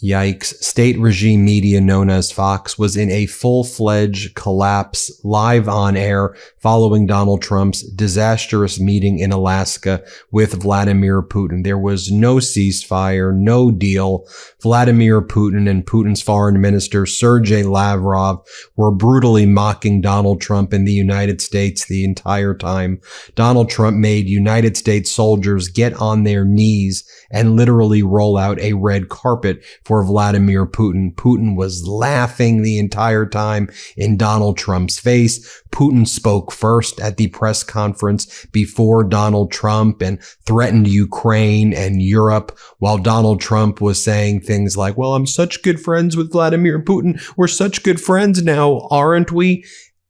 Yikes. State regime media known as Fox was in a full-fledged collapse live on air following Donald Trump's disastrous meeting in Alaska with Vladimir Putin. There was no ceasefire, no deal. Vladimir Putin and Putin's foreign minister, Sergei Lavrov, were brutally mocking Donald Trump in the United States the entire time. Donald Trump made United States soldiers get on their knees and literally roll out a red carpet for Vladimir Putin. Putin was laughing the entire time in Donald Trump's face. Putin spoke first at the press conference before Donald Trump and threatened Ukraine and Europe, while Donald Trump was saying things like, well, I'm such good friends with Vladimir Putin. We're such good friends now, aren't we?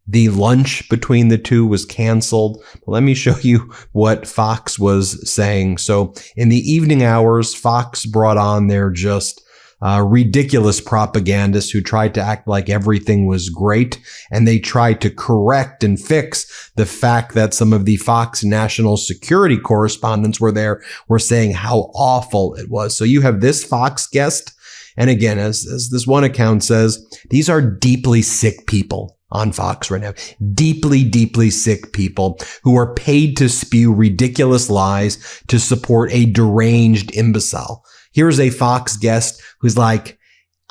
The lunch between the two was canceled. Let me show you what Fox was saying. So in the evening hours, Fox brought on their just ridiculous propagandists who tried to act like everything was great. And they tried to correct and fix the fact that some of the Fox national security correspondents were saying how awful it was. So you have this Fox guest. And again, as this one account says, these are deeply sick people on Fox right now. Deeply, deeply sick people who are paid to spew ridiculous lies to support a deranged imbecile. Here's a Fox guest who's like,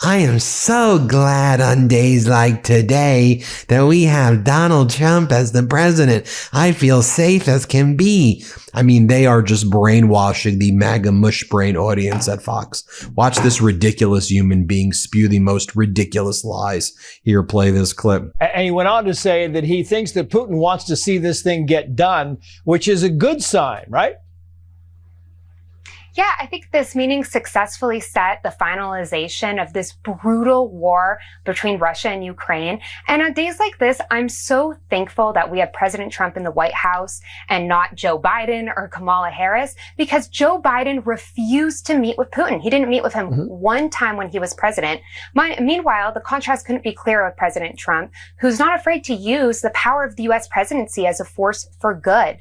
I am so glad on days like today that we have Donald Trump as the president. I feel safe as can be. I mean, they are just brainwashing the MAGA mush brain audience at Fox. Watch this ridiculous human being spew the most ridiculous lies. Here, play this clip. And he went on to say that he thinks that Putin wants to see this thing get done, which is a good sign, right? Yeah, I think this meeting successfully set the finalization of this brutal war between Russia and Ukraine. And on days like this, I'm so thankful that we have President Trump in the White House and not Joe Biden or Kamala Harris, because Joe Biden refused to meet with Putin. He didn't meet with him one time when he was president. Meanwhile, the contrast couldn't be clearer with President Trump, who's not afraid to use the power of the U.S. presidency as a force for good.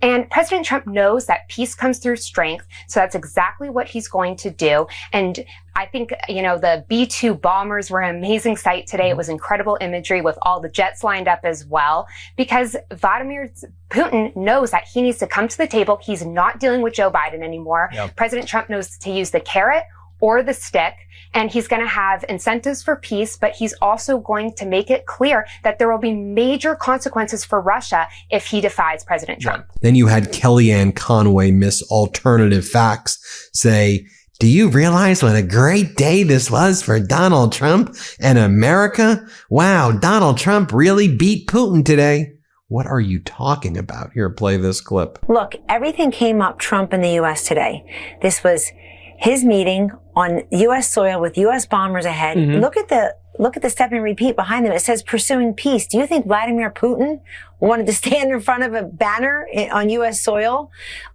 And President Trump knows that peace comes through strength, so that's exactly what he's going to do. And I think, the B-2 bombers were an amazing sight today. It was incredible imagery with all the jets lined up as well, because Vladimir Putin knows that he needs to come to the table. He's not dealing with Joe Biden anymore. Yep. President Trump knows to use the carrot or the stick, and he's going to have incentives for peace, but he's also going to make it clear that there will be major consequences for Russia if he defies President Trump. Then you had Kellyanne Conway, Miss Alternative Facts, say, do you realize what a great day this was for Donald Trump and America? Wow, Donald Trump really beat Putin today. What are you talking about? Here, play this clip. Look, everything came up Trump in the U.S. today. This was his meeting on U.S. soil with U.S. bombers ahead. Look at the step and repeat behind them. It says pursuing peace. Do you think Vladimir Putin wanted to stand in front of a banner on U.S. soil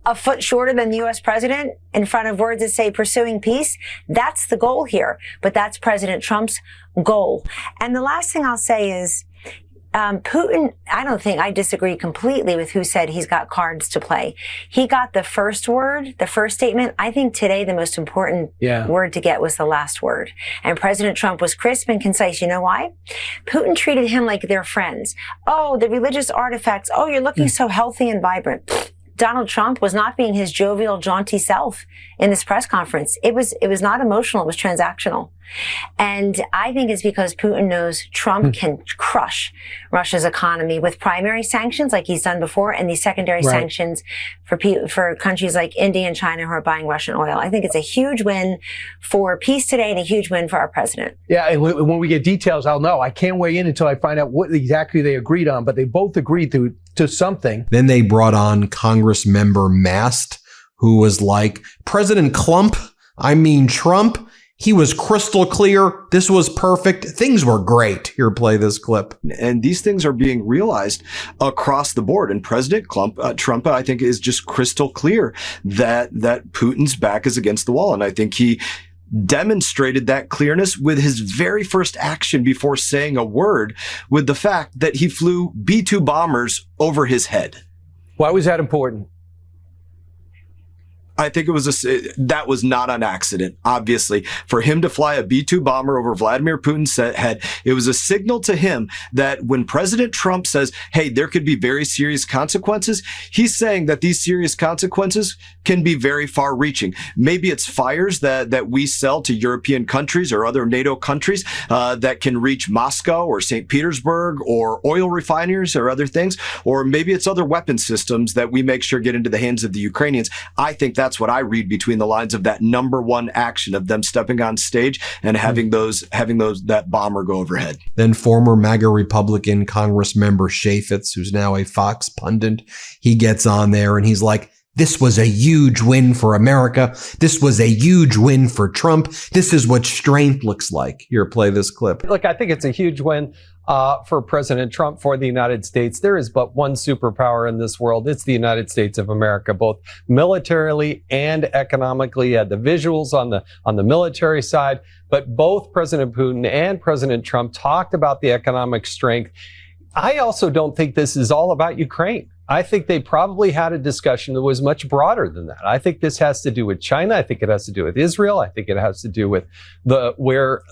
a foot shorter than the U.S. president in front of words that say pursuing peace? That's the goal here. But that's President Trump's goal. And the last thing I'll say is, Putin, I disagree completely with who said he's got cards to play. He got the first word, the first statement. I think today the most important word to get was the last word. And President Trump was crisp and concise. You know why? Putin treated him like they're friends. Oh, the religious artifacts. Oh, you're looking so healthy and vibrant. Donald Trump was not being his jovial, jaunty self in this press conference. It was not emotional. It was transactional. And I think it's because Putin knows Trump can crush Russia's economy with primary sanctions like he's done before, and these secondary sanctions for countries like India and China who are buying Russian oil. I think it's a huge win for peace today and a huge win for our president. Yeah, and when we get details, I'll know. I can't weigh in until I find out what exactly they agreed on, but they both agreed to something. Then they brought on Congress member Mast, who was like, President Trump, he was crystal clear. This was perfect. Things were great. Here, play this clip. And these things are being realized across the board. And President Trump, I think, is just crystal clear that Putin's back is against the wall. And I think he demonstrated that clearness with his very first action before saying a word, with the fact that he flew B-2 bombers over his head. Why was that important? I think that was not an accident, obviously. For him to fly a B-2 bomber over Vladimir Putin's head, it was a signal to him that when President Trump says, hey, there could be very serious consequences, he's saying that these serious consequences can be very far-reaching. Maybe it's fires that we sell to European countries or other NATO countries that can reach Moscow or St. Petersburg, or oil refineries or other things, or maybe it's other weapon systems that we make sure get into the hands of the Ukrainians. I think that's what I read between the lines of that number one action of them stepping on stage and having that bomber go overhead. Then former MAGA Republican Congress member Chaffetz, who's now a Fox pundit, he gets on there and he's like, this was a huge win for America. This was a huge win for Trump. This is what strength looks like. Here, play this clip. Look, I think it's a huge win for President Trump, for the United States. There is but one superpower in this world. It's the United States of America, both militarily and economically. You had the visuals on the military side, but both President Putin and President Trump talked about the economic strength. I also don't think this is all about Ukraine. I think they probably had a discussion that was much broader than that. I think this has to do with China. I think it has to do with Israel. I think it has to do with where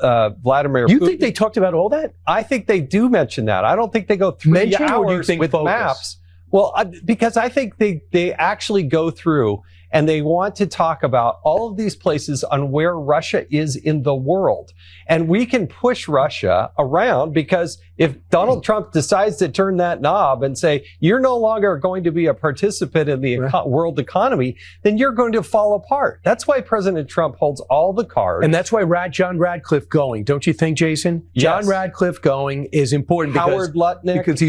Vladimir Putin. You think they talked about all that? I think they do mention that. I don't think they go 3 hours with maps. Well, because I think they actually go through and they want to talk about all of these places on where Russia is in the world. And we can push Russia around, because if Donald Trump decides to turn that knob and say, you're no longer going to be a participant in the world economy, then you're going to fall apart. That's why President Trump holds all the cards. And that's why John Radcliffe going, don't you think, Jason? Yes. John Radcliffe going is important. Howard Lutnick. Because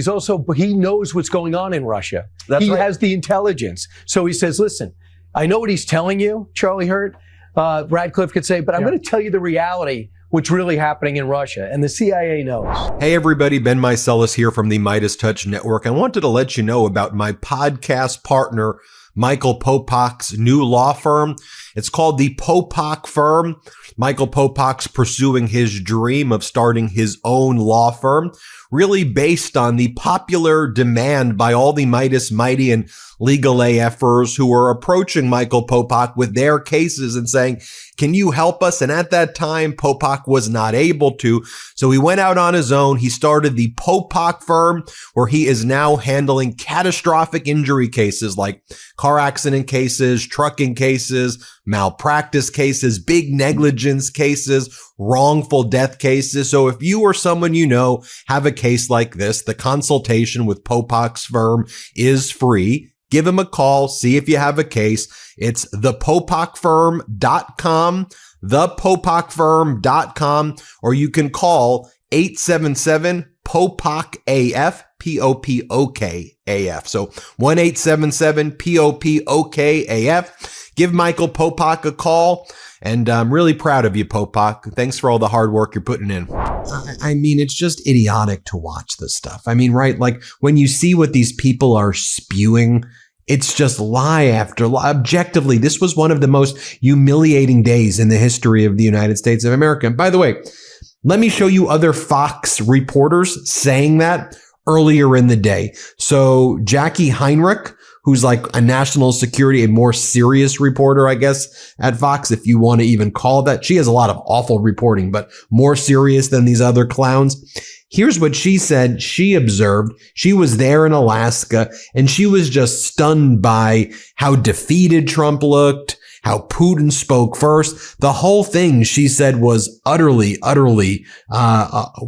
he knows what's going on in Russia. He has the intelligence. So he says, listen, I know what he's telling you, Charlie Hurt. Radcliffe could say, but I'm going to tell you the reality, what's really happening in Russia. And the CIA knows. Hey, everybody. Ben Meiselas here from the MeidasTouch Network. I wanted to let you know about my podcast partner, Michael Popak's new law firm. It's called the Popak Firm. Michael Popak's pursuing his dream of starting his own law firm, really based on the popular demand by all the Meidas Mighty and legal AFers who are approaching Michael Popak with their cases and saying, can you help us? And at that time, Popak was not able to. So he went out on his own. He started the Popak Firm, where he is now handling catastrophic injury cases like car accident cases, trucking cases, malpractice cases, big negligence cases, wrongful death cases. So if you or someone you know have a case like this, the consultation with Popak's firm is free. Give him a call. See if you have a case. It's thepopakfirm.com, thepopakfirm.com, or you can call 877-POPOK-AF, P-O-P-O-K-A-F. So 1-877-POPOK-AF. Give Michael Popak a call. And I'm really proud of you, Popak. Thanks for all the hard work you're putting in. I mean, it's just idiotic to watch this stuff. I mean, right? Like when you see what these people are spewing, it's just lie after lie. Objectively, this was one of the most humiliating days in the history of the United States of America. And by the way, let me show you other Fox reporters saying that earlier in the day. So Jackie Heinrich, who's like a national security, a more serious reporter, I guess, at Fox, if you want to even call that. She has a lot of awful reporting, but more serious than these other clowns. Here's what she said. She observed, she was there in Alaska, and she was just stunned by how defeated Trump looked, how Putin spoke first. The whole thing, she said, was utterly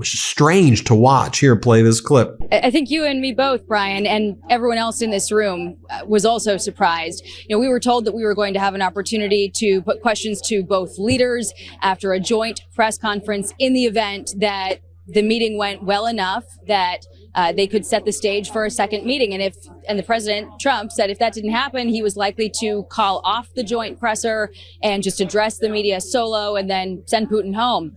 strange to watch. Here, play this clip. I think you and me both, Brian, and everyone else in this room was also surprised. You know, we were told that we were going to have an opportunity to put questions to both leaders after a joint press conference in the event that the meeting went well enough that they could set the stage for a second meeting. And the President Trump said if that didn't happen, he was likely to call off the joint presser and just address the media solo and then send Putin home.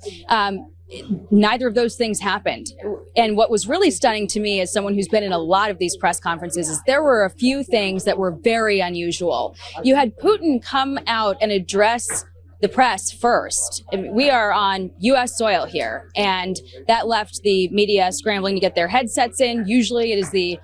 Neither of those things happened. And what was really stunning to me as someone who's been in a lot of these press conferences is there were a few things that were very unusual. You had Putin come out and address the press first. I mean, we are on U.S. soil here, and that left the media scrambling to get their headsets in. Usually it is the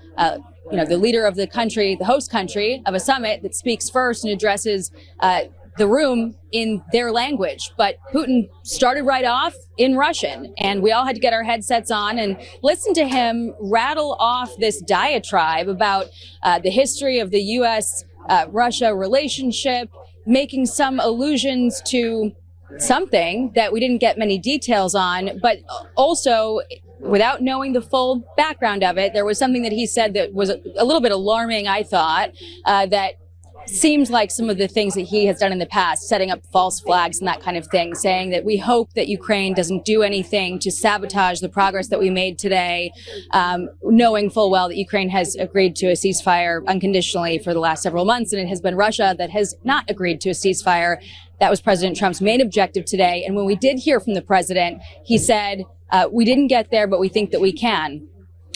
the leader of the country, the host country of a summit that speaks first and addresses the room in their language. But Putin started right off in Russian, and we all had to get our headsets on and listen to him rattle off this diatribe about the history of the U.S.-Russia relationship, making some allusions to something that we didn't get many details on, but also, without knowing the full background of it, there was something that he said that was a little bit alarming, I thought, that seems like some of the things that he has done in the past, setting up false flags and that kind of thing, saying that we hope that Ukraine doesn't do anything to sabotage the progress that we made today, knowing full well that Ukraine has agreed to a ceasefire unconditionally for the last several months, and it has been Russia that has not agreed to a ceasefire. That was President Trump's main objective today. And when we did hear from the president, he said, we didn't get there, but we think that we can.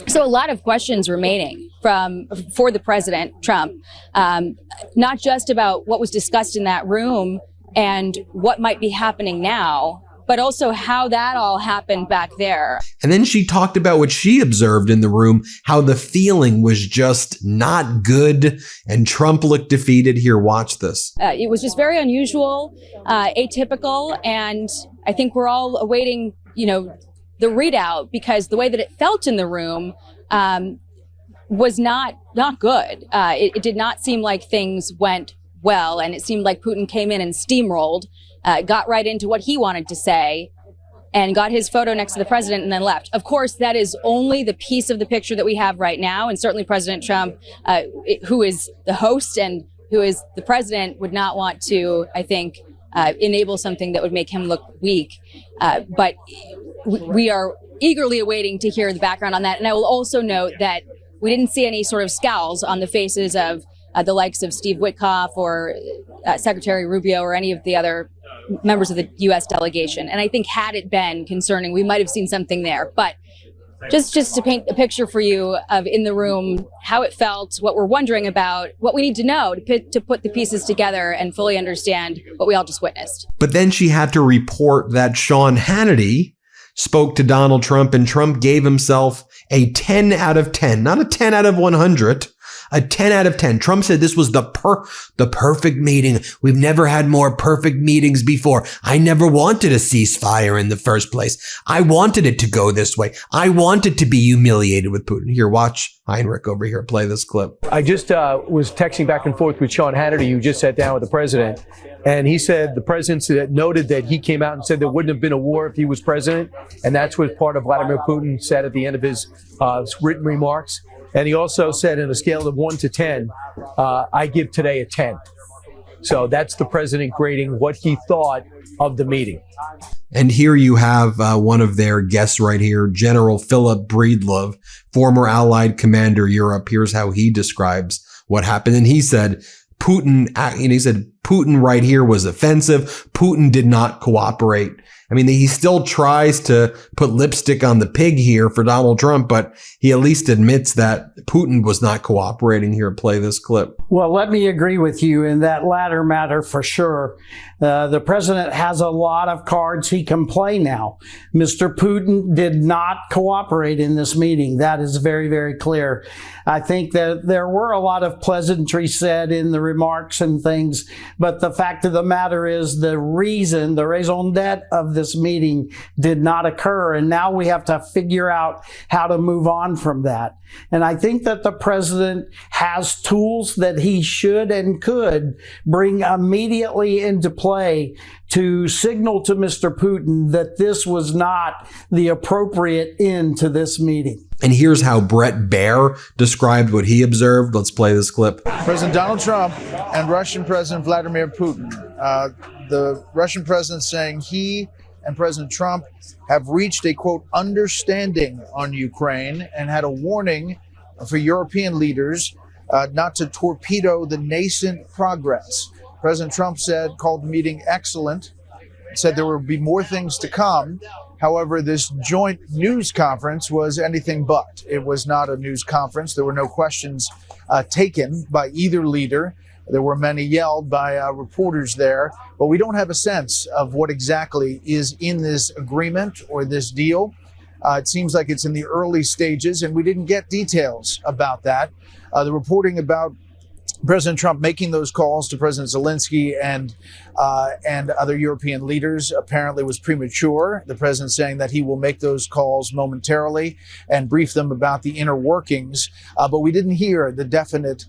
So a lot of questions remaining for the president, Trump, not just about what was discussed in that room and what might be happening now, but also how that all happened back there. And then she talked about what she observed in the room, how the feeling was just not good, and Trump looked defeated. Here, watch this. It was just very unusual, atypical, and I think we're all awaiting, the readout, because the way that it felt in the room was not good. It did not seem like things went well, and it seemed like Putin came in and steamrolled, got right into what he wanted to say, and got his photo next to the president and then left. Of course, that is only the piece of the picture that we have right now, and certainly President Trump, who is the host and who is the president, would not want to, I think, enable something that would make him look weak. But we are eagerly awaiting to hear the background on that. And I will also note that we didn't see any sort of scowls on the faces of the likes of Steve Witkoff or Secretary Rubio or any of the other members of the U.S. delegation. And I think had it been concerning, we might have seen something there. But just to paint a picture for you of in the room, how it felt, what we're wondering about, what we need to know to put the pieces together and fully understand what we all just witnessed. But then she had to report that Sean Hannity spoke to Donald Trump, and Trump gave himself a 10 out of 10, not a 10 out of 100, a 10 out of 10. Trump said this was the perfect meeting. We've never had more perfect meetings before. I never wanted a ceasefire in the first place. I wanted it to go this way. I wanted to be humiliated with Putin. Here, watch Heinrich over here play this clip. I just was texting back and forth with Sean Hannity, who just sat down with the president. And he said the president noted that he came out and said there wouldn't have been a war if he was president. And that's what part of Vladimir Putin said at the end of his written remarks. And he also said, in a scale of 1 to 10, I give today a 10. So that's the president grading what he thought of the meeting. And here you have one of their guests right here, General Philip Breedlove, former Allied Commander Europe. Here's how he describes what happened. And he said, Putin right here was offensive. Putin did not cooperate. I mean, he still tries to put lipstick on the pig here for Donald Trump, but he at least admits that Putin was not cooperating here. Play this clip. Well, let me agree with you in that latter matter for sure. The president has a lot of cards he can play now. Mr. Putin did not cooperate in this meeting. That is very, very clear. I think that there were a lot of pleasantries said in the remarks and things, but the fact of the matter is the raison d'etre of this meeting did not occur, and now we have to figure out how to move on from that. And I think that the president has tools that he should and could bring immediately into play to signal to Mr. Putin that this was not the appropriate end to this meeting. And here's how Brett Baer described what he observed. Let's play this clip. President Donald Trump and Russian President Vladimir Putin. The Russian president saying he and President Trump have reached a, quote, understanding on Ukraine, and had a warning for European leaders not to torpedo the nascent progress. President Trump called the meeting excellent, said there would be more things to come. However, this joint news conference was anything but. It was not a news conference. There were no questions taken by either leader. There were many yelled by reporters there, but we don't have a sense of what exactly is in this agreement or this deal. It seems like it's in the early stages, and we didn't get details about that. The reporting about President Trump making those calls to President Zelensky and other European leaders apparently was premature. The president saying that he will make those calls momentarily and brief them about the inner workings. But we didn't hear the definite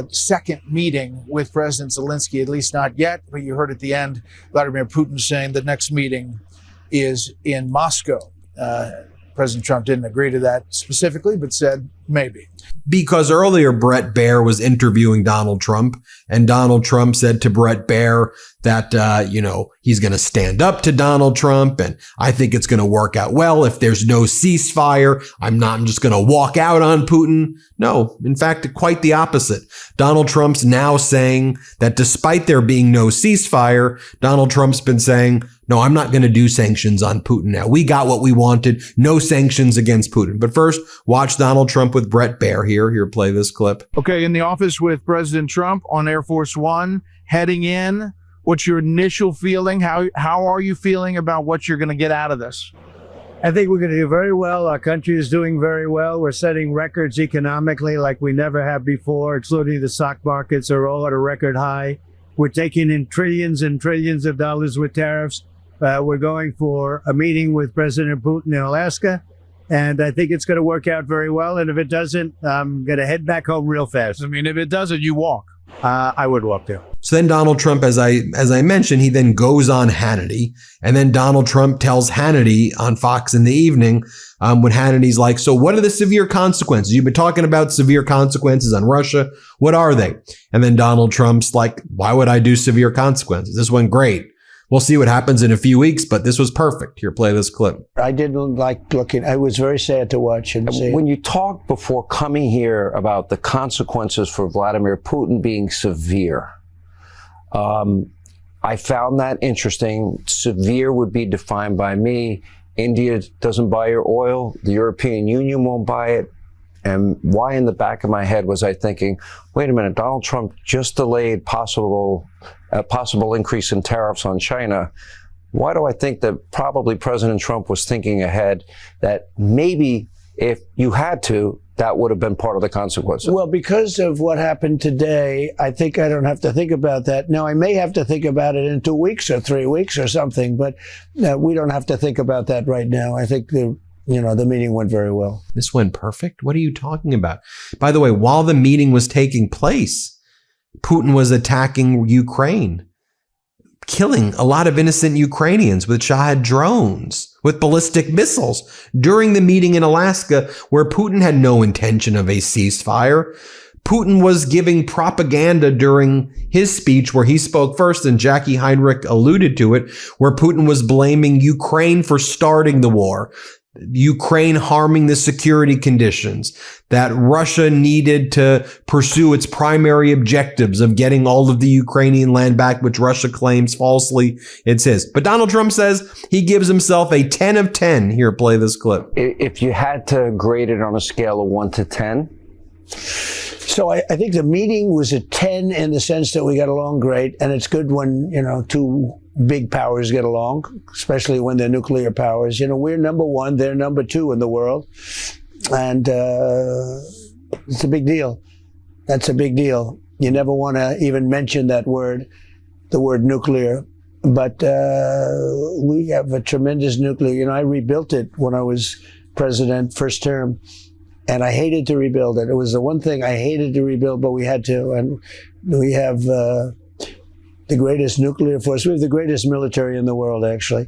second meeting with President Zelensky, at least not yet. But you heard at the end, Vladimir Putin saying the next meeting is in Moscow. President Trump didn't agree to that specifically, but said maybe. Because earlier Bret Baier was interviewing Donald Trump, and Donald Trump said to Bret Baier that, he's going to stand up to Donald Trump, and I think it's going to work out well if there's no ceasefire. I'm just going to walk out on Putin. No, in fact, quite the opposite. Donald Trump's now saying that despite there being no ceasefire, Donald Trump's been saying, no, I'm not going to do sanctions on Putin now. We got what we wanted. No sanctions against Putin. But first, watch Donald Trump with Bret Baier here. Here, play this clip. Okay, in the office with President Trump on Air Force One, heading in. What's your initial feeling? How are you feeling about what you're going to get out of this? I think we're going to do very well. Our country is doing very well. We're setting records economically like we never have before, including the stock markets are all at a record high. We're taking in trillions and trillions of dollars with tariffs. We're going for a meeting with President Putin in Alaska, and I think it's going to work out very well. And if it doesn't, I'm going to head back home real fast. I mean, if it doesn't, you walk. I would walk too. So then Donald Trump, as I mentioned, he then goes on Hannity, and then Donald Trump tells Hannity on Fox in the evening, when Hannity's like, so what are the severe consequences? You've been talking about severe consequences on Russia. What are they? And then Donald Trump's like, why would I do severe consequences? This went great. We'll see what happens in a few weeks, but this was perfect. Here, play this clip. I didn't like looking. I was very sad to watch and see. When you talked before coming here about the consequences for Vladimir Putin being severe, I found that interesting. Severe would be defined by me. India doesn't buy your oil. The European Union won't buy it. And why in the back of my head was I thinking, wait a minute, Donald Trump just delayed a possible increase in tariffs on China. Why do I think that probably President Trump was thinking ahead that maybe if you had to, that would have been part of the consequences? Well, because of what happened today, I think I don't have to think about that. Now, I may have to think about it in 2 weeks or 3 weeks or something, but we don't have to think about that right now. I think the meeting went very well. This went perfect? What are you talking about? By the way, while the meeting was taking place, Putin was attacking Ukraine, killing a lot of innocent Ukrainians with Shahed drones, with ballistic missiles during the meeting in Alaska, where Putin had no intention of a ceasefire. Putin was giving propaganda during his speech where he spoke first, and Jackie Heinrich alluded to it, where Putin was blaming Ukraine for starting the war. Ukraine harming the security conditions, that Russia needed to pursue its primary objectives of getting all of the Ukrainian land back, which Russia claims falsely it's his. But Donald Trump says he gives himself a 10 of 10. Here, play this clip. If you had to grade it on a scale of 1 to 10? So I think the meeting was a 10 in the sense that we got along great. And it's good when, two big powers get along, especially when they're nuclear powers. We're number one, they're number two in the world. And it's a big deal. That's a big deal. You never want to even mention that word, the word nuclear. But we have a tremendous nuclear. I rebuilt it when I was president, first term. And I hated to rebuild it. It was the one thing I hated to rebuild, but we had to. And we have the greatest nuclear force. We have the greatest military in the world, actually.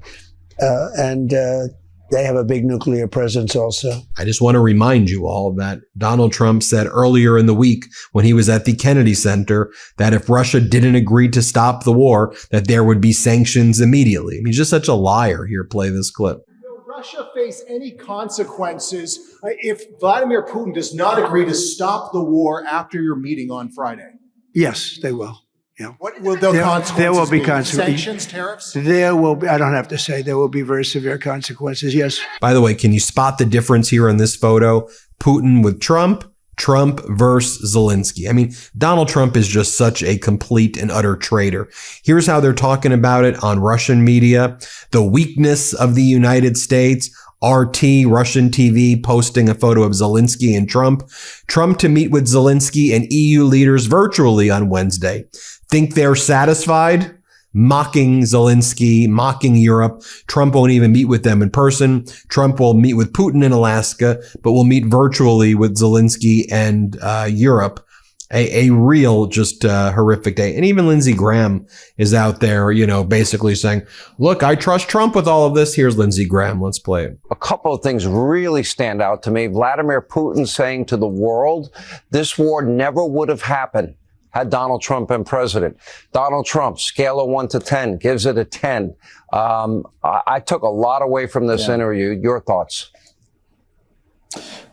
And they have a big nuclear presence also. I just want to remind you all that Donald Trump said earlier in the week when he was at the Kennedy Center that if Russia didn't agree to stop the war, that there would be sanctions immediately. He's just such a liar. Here, play this clip. Russia face any consequences if Vladimir Putin does not agree to stop the war after your meeting on Friday? Yes, they will. Yeah. What will the consequences there will be? Sanctions, tariffs? There will be, I don't have to say, there will be very severe consequences, yes. By the way, can you spot the difference here in this photo? Putin with Trump, Trump versus Zelensky. I mean, Donald Trump is just such a complete and utter traitor. Here's how they're talking about it on Russian media. The weakness of the United States, RT, Russian TV, posting a photo of Zelensky and Trump. Trump to meet with Zelensky and EU leaders virtually on Wednesday. Think they're satisfied? Mocking Zelensky, mocking Europe. Trump won't even meet with them in person. Trump will meet with Putin in Alaska, but will meet virtually with Zelensky and Europe. A real, just horrific day. And even Lindsey Graham is out there, basically saying, look, I trust Trump with all of this. Here's Lindsey Graham. Let's play it. A couple of things really stand out to me. Vladimir Putin saying to the world, this war never would have happened had Donald Trump been president. Donald Trump, scale of 1 to 10, gives it a 10. I took a lot away from this interview. Your thoughts?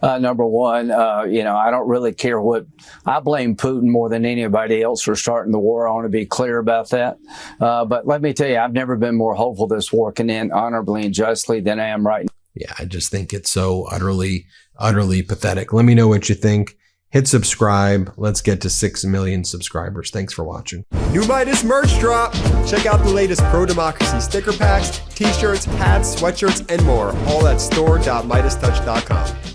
Number one, I don't really care I blame Putin more than anybody else for starting the war. I want to be clear about that. But let me tell you, I've never been more hopeful this war can end honorably and justly than I am right now. Yeah, I just think it's so utterly pathetic. Let me know what you think. Hit subscribe. Let's get to 6 million subscribers. Thanks for watching. New Midas merch drop. Check out the latest pro-democracy sticker packs, t-shirts, hats, sweatshirts, and more. All at store.MeidasTouch.com.